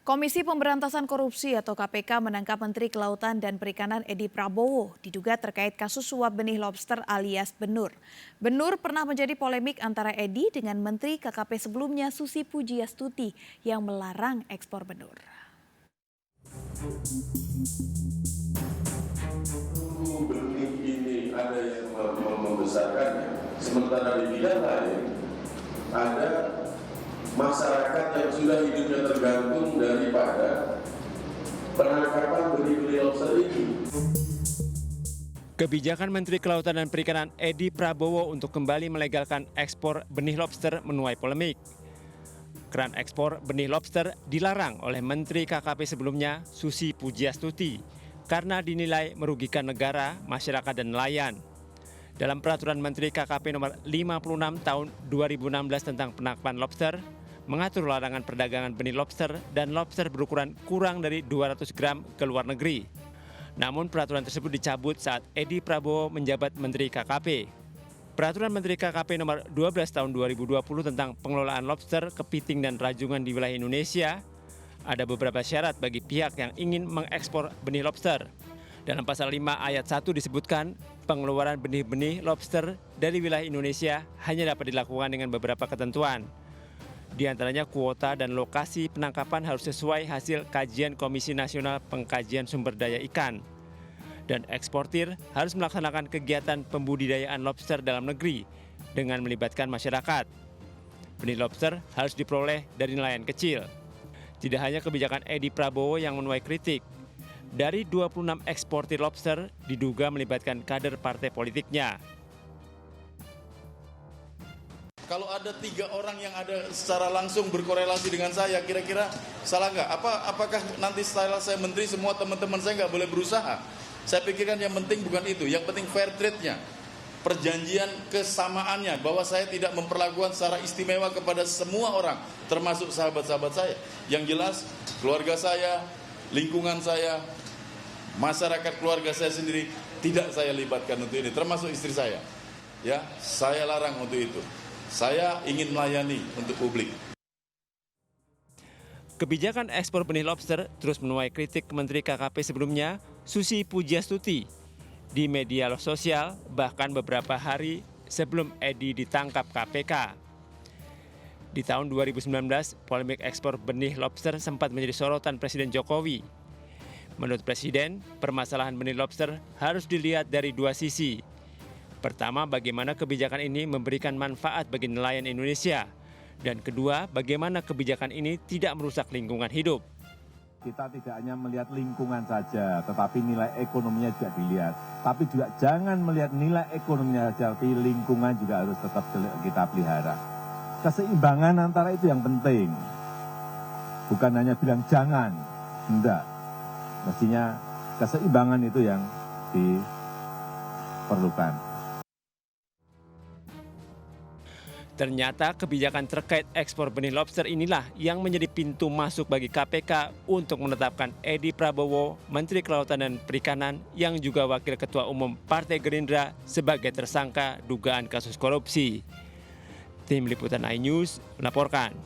Komisi Pemberantasan Korupsi atau KPK menangkap Menteri Kelautan dan Perikanan Edi Prabowo diduga terkait kasus suap benih lobster alias Benur. Benur pernah menjadi polemik antara Edi dengan Menteri KKP sebelumnya Susi Pujiastuti yang melarang ekspor benur. Benih ini ada yang membesarkannya, sementara di bidang lain ada masyarakat yang sudah hidupnya tergantung daripada penangkapan benih-benih lobster ini. Kebijakan Menteri Kelautan dan Perikanan Edi Prabowo untuk kembali melegalkan ekspor benih lobster menuai polemik. Keran ekspor benih lobster dilarang oleh Menteri KKP sebelumnya Susi Pujiastuti karena dinilai merugikan negara, masyarakat, dan nelayan. Dalam Peraturan Menteri KKP nomor 56 tahun 2016 tentang penangkapan lobster, mengatur larangan perdagangan benih lobster dan lobster berukuran kurang dari 200 gram ke luar negeri. Namun peraturan tersebut dicabut saat Edi Prabowo menjabat Menteri KKP. Peraturan Menteri KKP nomor 12 tahun 2020 tentang pengelolaan lobster, kepiting, dan rajungan di wilayah Indonesia ada beberapa syarat bagi pihak yang ingin mengekspor benih lobster. Dalam pasal 5 ayat 1 disebutkan pengeluaran benih-benih lobster dari wilayah Indonesia hanya dapat dilakukan dengan beberapa ketentuan. Di antaranya kuota dan lokasi penangkapan harus sesuai hasil kajian Komisi Nasional Pengkajian Sumber Daya Ikan. Dan eksportir harus melaksanakan kegiatan pembudidayaan lobster dalam negeri dengan melibatkan masyarakat. Benih lobster harus diperoleh dari nelayan kecil. Tidak hanya kebijakan Edi Prabowo yang menuai kritik. Dari 26 eksportir lobster diduga melibatkan kader partai politiknya. Kalau ada 3 orang yang ada secara langsung berkorelasi dengan saya, kira-kira salah nggak? Apakah nanti setelah saya menteri semua teman-teman saya nggak boleh berusaha? Saya pikirkan yang penting bukan itu, yang penting fair trade-nya. Perjanjian kesamaannya, bahwa saya tidak memperlakukan secara istimewa kepada semua orang, termasuk sahabat-sahabat saya. Yang jelas, keluarga saya, lingkungan saya, masyarakat keluarga saya sendiri, tidak saya libatkan untuk ini, termasuk istri saya. Ya, saya larang untuk itu. Saya ingin melayani untuk publik. Kebijakan ekspor benih lobster terus menuai kritik Menteri KKP sebelumnya, Susi Pujiastuti, di media sosial bahkan beberapa hari sebelum Edi ditangkap KPK. Di tahun 2019, polemik ekspor benih lobster sempat menjadi sorotan Presiden Jokowi. Menurut Presiden, permasalahan benih lobster harus dilihat dari 2 sisi. Pertama, bagaimana kebijakan ini memberikan manfaat bagi nelayan Indonesia. Dan kedua, bagaimana kebijakan ini tidak merusak lingkungan hidup. Kita tidak hanya melihat lingkungan saja, tetapi nilai ekonominya juga dilihat. Tapi juga jangan melihat nilai ekonominya saja, tapi lingkungan juga harus tetap kita pelihara. Keseimbangan antara itu yang penting. Bukan hanya bilang jangan, enggak. Mestinya keseimbangan itu yang diperlukan. Ternyata kebijakan terkait ekspor benih lobster inilah yang menjadi pintu masuk bagi KPK untuk menetapkan Edi Prabowo, Menteri Kelautan dan Perikanan yang juga Wakil Ketua Umum Partai Gerindra sebagai tersangka dugaan kasus korupsi. Tim Liputan iNews melaporkan.